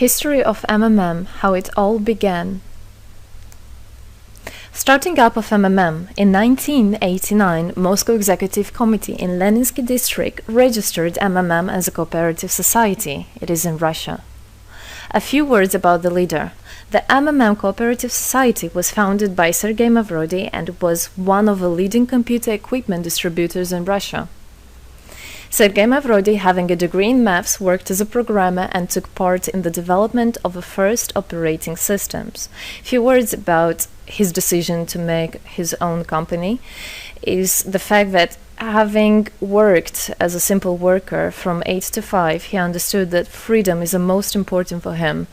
History of MMM, how it all began. Starting up of MMM, in 1989, Moscow Executive Committee in Leninsky district registered MMM as a cooperative society. It is in Russia. A few words about the leader. The MMM Cooperative Society was founded by Sergey Mavrodi and was one of the leading computer equipment distributors in Russia. Sergey Mavrodi, having a degree in maths, worked as a programmer and took part in the development of the first operating systems. A few words about his decision to make his own company is the fact that having worked as a simple worker from 8 to 5, he understood that freedom is the most important for him,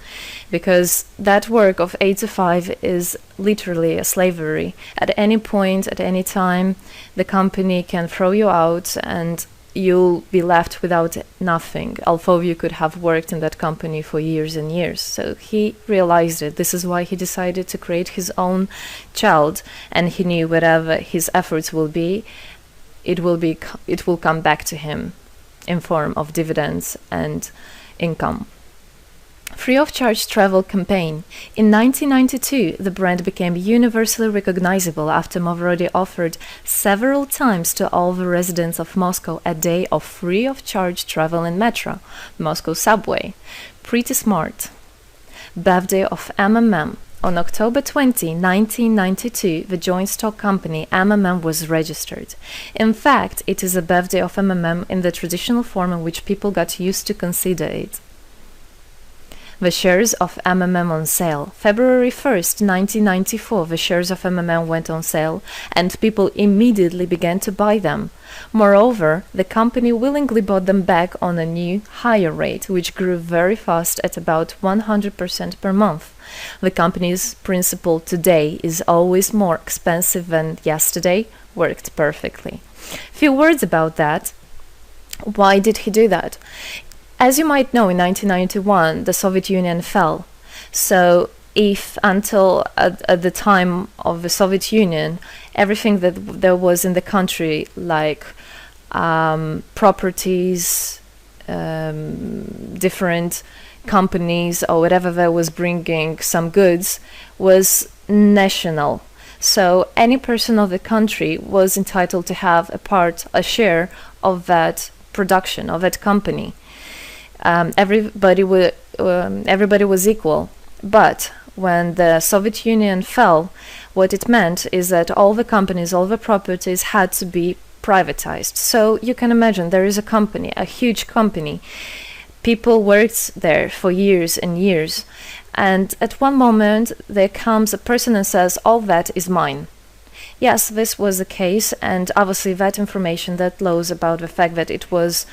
because that work of 8 to 5 is literally a slavery. At any point, at any time, the company can throw you out and you'll be left without nothing, although you could have worked in that company for years and years. So he realized it. This is why he decided to create his own child, and he knew whatever his efforts will be, it will come back to him in form of dividends and income. Free of charge travel campaign. In 1992, the brand became universally recognizable after Mavrodi offered several times to all the residents of Moscow a day of free of charge travel in metro, Moscow subway. Pretty smart. Birthday of MMM. On October 20, 1992, the joint stock company MMM was registered. In fact, it is a birthday of MMM in the traditional form in which people got used to consider it. The shares of MMM on sale. February 1st, 1994, the shares of MMM went on sale, and people immediately began to buy them. Moreover, the company willingly bought them back on a new, higher rate, which grew very fast at about 100% per month. The company's principle today is always more expensive than yesterday worked perfectly. Few words about that. Why did he do that? As you might know, in 1991, the Soviet Union fell. So if until at the time of the Soviet Union, everything that there was in the country, like properties, different companies, or whatever that was bringing some goods, was national. So any person of the country was entitled to have a share of that production, of that company. Everybody was equal. But when the Soviet Union fell, what it meant is that all the companies, all the properties had to be privatized. So you can imagine there is a company, a huge company. People worked there for years and years. And at one moment, there comes a person and says, all that is mine. Yes, this was the case. And obviously that information, that laws about the fact that it was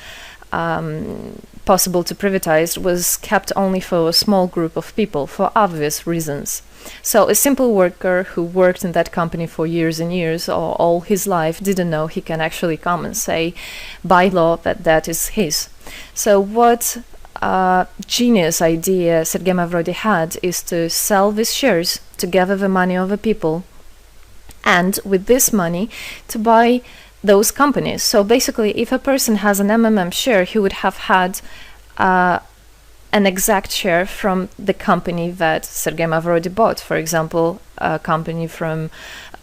possible to privatize was kept only for a small group of people for obvious reasons. So a simple worker who worked in that company for years and years or all his life didn't know he can actually come and say by law that that is his. So what genius idea Sergey Mavrodi had is to sell these shares to gather the money of the people, and with this money to buy those companies. So basically, if a person has an MMM share, he would have had an exact share from the company that Sergey Mavrodi bought. For example, a company from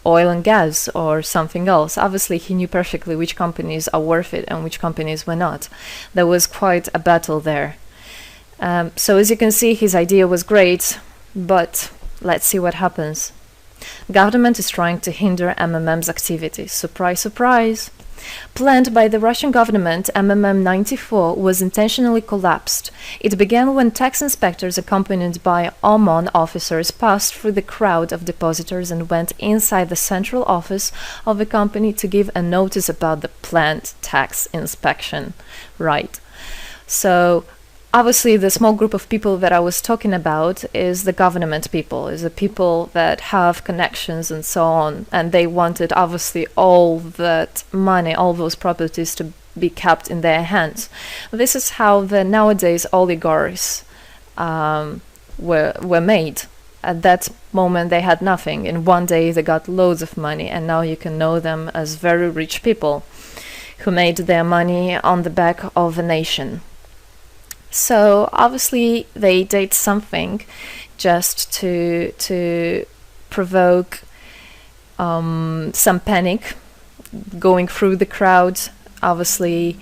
oil and gas or something else. Obviously, he knew perfectly which companies are worth it and which companies were not. There was quite a battle there. So as you can see, his idea was great, but let's see what happens. Government is trying to hinder MMM's activities. Surprise, surprise! Planned by the Russian government, MMM 94 was intentionally collapsed. It began when tax inspectors accompanied by OMON officers passed through the crowd of depositors and went inside the central office of the company to give a notice about the planned tax inspection. Right. So obviously, the small group of people that I was talking about is the government people, is the people that have connections and so on. And they wanted, obviously, all that money, all those properties to be kept in their hands. This is how the nowadays oligarchs were made. At that moment, they had nothing. In one day, they got loads of money. And now you can know them as very rich people who made their money on the back of a nation. So obviously they did something just to provoke some panic going through the crowd. Obviously,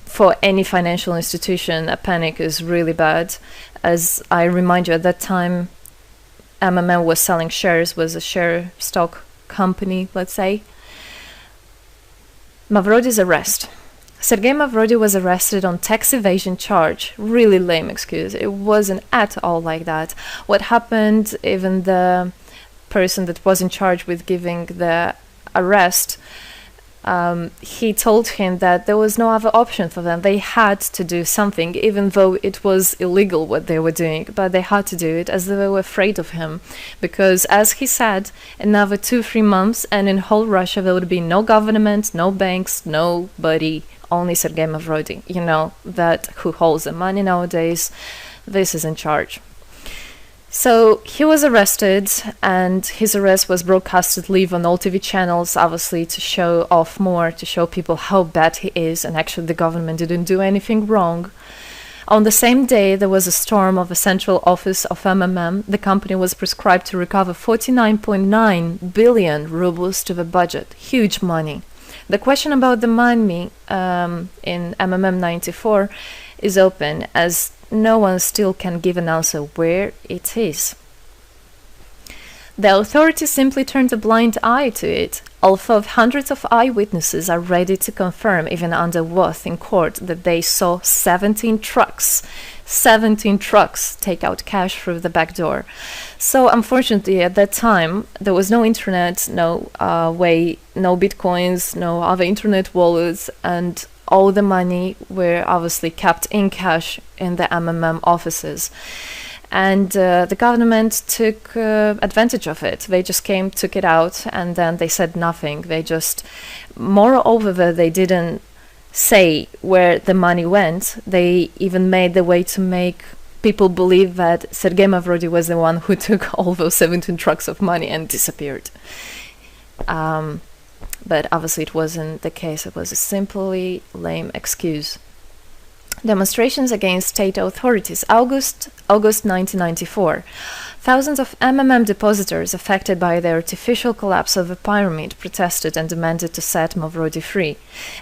for any financial institution, a panic is really bad. As I remind you, at that time, MMM was selling shares, was a share stock company, let's say. Mavrodi's arrest. Sergey Mavrodi was arrested on tax evasion charge. Really lame excuse. It wasn't at all like that. What happened, even the person that was in charge with giving the arrest, he told him that there was no other option for them. They had to do something, even though it was illegal what they were doing, but they had to do it as they were afraid of him. Because, as he said, another 2-3 months and in whole Russia there would be no government, no banks, nobody, only Sergey Mavrodi, that who holds the money nowadays. This is in charge. So he was arrested, and his arrest was broadcasted live on all TV channels, obviously to show off more, to show people how bad he is, and actually the government didn't do anything wrong. On the same day, there was a storm of the central office of MMM. The company was prescribed to recover 49.9 billion rubles to the budget. Huge money. The question about the money in MMM 94 is open, as no one still can give an answer where it is. The authorities simply turned a blind eye to it, although hundreds of eyewitnesses are ready to confirm, even under oath in court, that they saw 17 trucks take out cash through the back door. So unfortunately at that time there was no internet, no bitcoins, no other internet wallets, and all the money were obviously kept in cash in the MMM offices. And the government took advantage of it. They just came, took it out, and then they said nothing. Moreover, they didn't say where the money went. They even made the way to make people believe that Sergey Mavrodi was the one who took all those 17 trucks of money and disappeared. But obviously it wasn't the case. It was a simply lame excuse. Demonstrations against state authorities. August 1994. Thousands of MMM depositors affected by the artificial collapse of the pyramid protested and demanded to set Mavrodi free.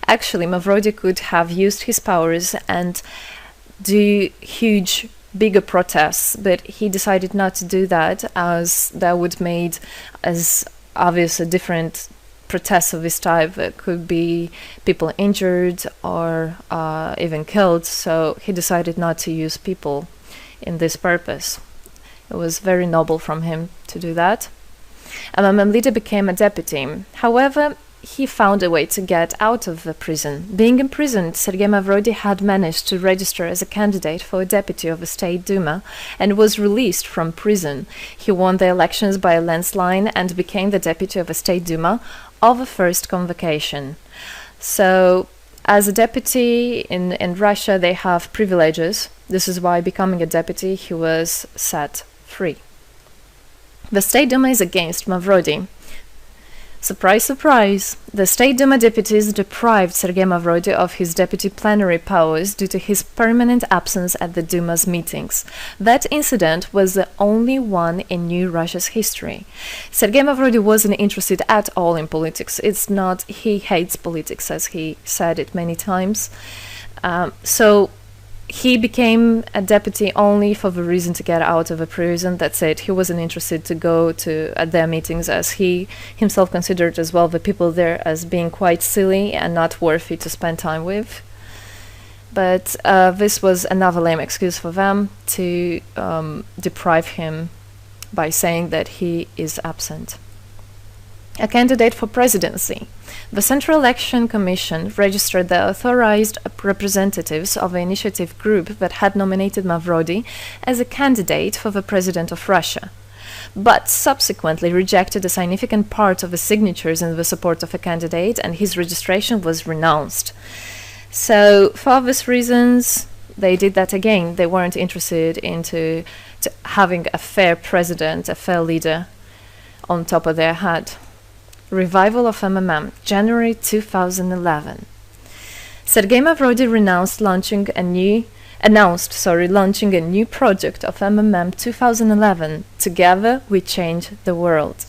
Actually, Mavrodi could have used his powers and do huge, bigger protests, but he decided not to do that, as that would made as obvious a different protests of this type. Could be people injured or even killed, so he decided not to use people in this purpose. It was very noble from him to do that. MMM leader became a deputy. However, he found a way to get out of the prison. Being imprisoned, Sergey Mavrodi had managed to register as a candidate for a deputy of the State Duma and was released from prison. He won the elections by a landslide and became the deputy of the State Duma of the first convocation. So, as a deputy in Russia, they have privileges. This is why, becoming a deputy, he was set free. The State Duma is against Mavrodi. Surprise, surprise! The State Duma deputies deprived Sergey Mavrodi of his deputy plenary powers due to his permanent absence at the Duma's meetings. That incident was the only one in New Russia's history. Sergey Mavrodi wasn't interested at all in politics. It's not, he hates politics, as he said it many times. So he became a deputy only for the reason to get out of a prison. That's it. He wasn't interested to go at their meetings, as he himself considered as well the people there as being quite silly and not worthy to spend time with. But this was another lame excuse for them to deprive him by saying that he is absent. A candidate for presidency. The Central Election Commission registered the authorized representatives of the initiative group that had nominated Mavrodi as a candidate for the president of Russia, but subsequently rejected a significant part of the signatures in the support of a candidate, and his registration was renounced. So, for obvious reasons, they did that again. They weren't interested into having a fair president, a fair leader on top of their head. Revival of MMM, January 2011. Sergey Mavrodi renounced launching a new launching a new project of MMM 2011. Together we change the world.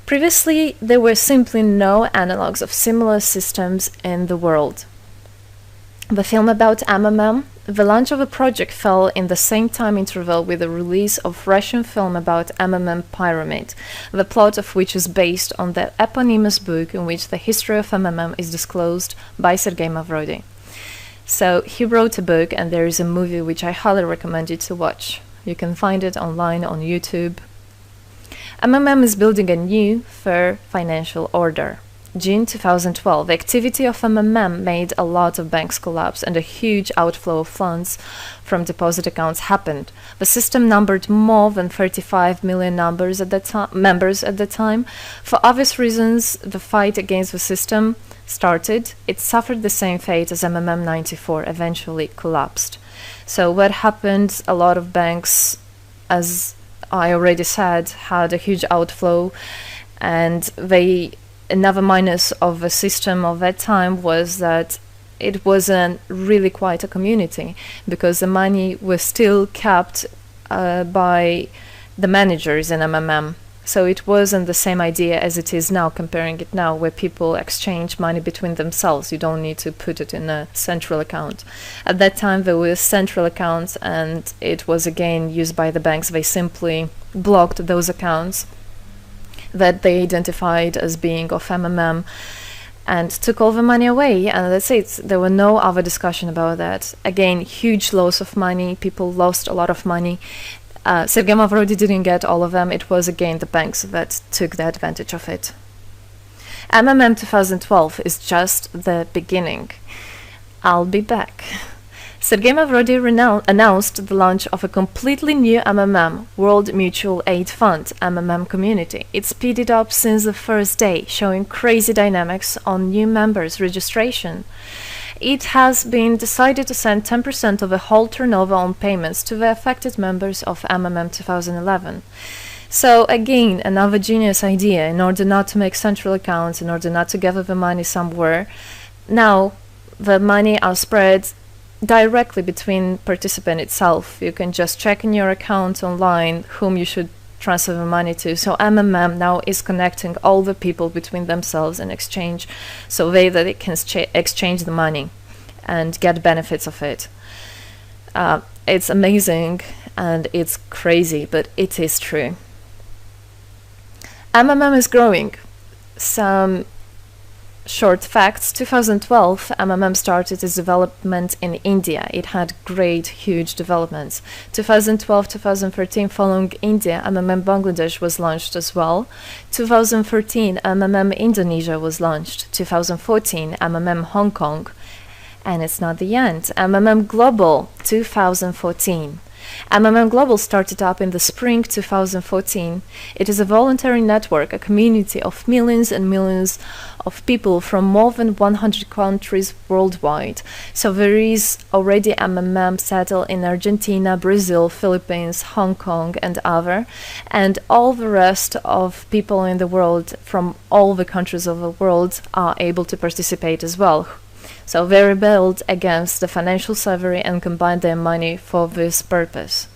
Previously, there were simply no analogs of similar systems in the world. The film about MMM, the launch of the project fell in the same time interval with the release of Russian film about MMM Pyramid, the plot of which is based on the eponymous book in which the history of MMM is disclosed by Sergey Mavrodi. So he wrote a book, and there is a movie which I highly recommend you to watch. You can find it online on YouTube. MMM is building a new, fair financial order. June 2012, the activity of MMM made a lot of banks collapse and a huge outflow of funds from deposit accounts happened. The system numbered more than 35 million members at the time. For obvious reasons, the fight against the system started. It suffered the same fate as MMM 94, eventually collapsed. So what happened? A lot of banks, as I already said, had a huge outflow, and another minus of the system of that time was that it wasn't really quite a community, because the money was still kept by the managers in MMM. So it wasn't the same idea as it is now, comparing it now, where people exchange money between themselves. You don't need to put it in a central account. At that time, there were central accounts, and it was again used by the banks. They simply blocked those accounts that they identified as being of MMM and took all the money away, and that's it. There were no other discussion about that. Again, huge loss of money. People lost a lot of money. Sergey Mavrodi didn't get all of them. It was again the banks that took the advantage of it. MMM 2012 is just the beginning. I'll be back. Sergey Mavrodi announced the launch of a completely new MMM, World Mutual Aid Fund, MMM community. It speeded up since the first day, showing crazy dynamics on new members' registration. It has been decided to send 10% of the whole turnover on payments to the affected members of MMM 2011. So again, another genius idea. In order not to make central accounts, in order not to gather the money somewhere, now the money are spread directly between participant itself. You can just check in your account online whom you should transfer the money to. So MMM now is connecting all the people between themselves and exchange, so that they can exchange the money and get benefits of it. It's amazing and it's crazy, but it is true. MMM is growing. Some short facts. 2012, MMM started its development in India. It had great, huge developments. 2012-2013, following India, MMM Bangladesh was launched as well. 2013, MMM Indonesia was launched. 2014, MMM Hong Kong. And it's not the end. MMM Global, 2014. MMM Global started up in the spring 2014. It is a voluntary network, a community of millions and millions of people from more than 100 countries worldwide. So there is already MMM settled in Argentina, Brazil, Philippines, Hong Kong, and other. And all the rest of people in the world from all the countries of the world are able to participate as well. So they rebelled against the financial slavery and combined their money for this purpose.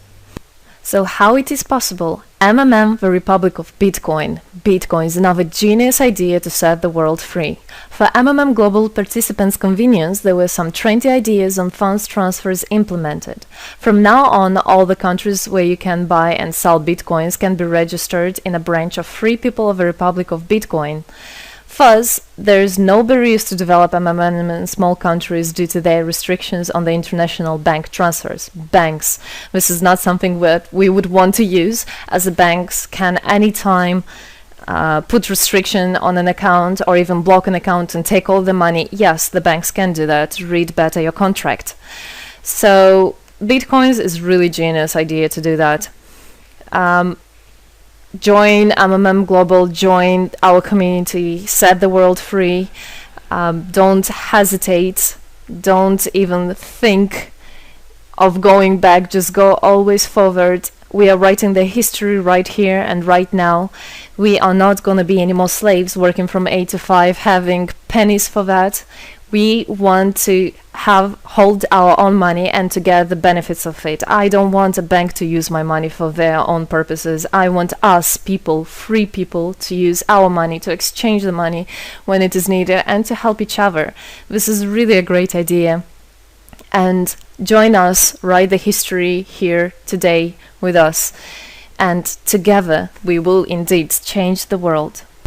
So how it is possible? MMM, the Republic of Bitcoin. Bitcoin is another genius idea to set the world free. For MMM Global participants' convenience, there were some 20 ideas on funds transfers implemented. From now on, all the countries where you can buy and sell Bitcoins can be registered in a branch of Free People of the Republic of Bitcoin. Thus, there is no barriers to develop MMM in small countries due to their restrictions on the international bank transfers. Banks. This is not something that we would want to use, as the banks can anytime put restriction on an account or even block an account and take all the money. Yes, the banks can do that. Read better your contract. So, Bitcoins is really genius idea to do that. Join MMM Global, join our community, set the world free. Don't hesitate, don't even think of going back, just go always forward. We are writing the history right here and right now. We are not going to be any more slaves working from 8 to 5, having pennies for that. We want to hold our own money and to get the benefits of it. I don't want a bank to use my money for their own purposes. I want us people, free people, to use our money, to exchange the money when it is needed, and to help each other. This is really a great idea. And join us, write the history here today with us, and together we will indeed change the world.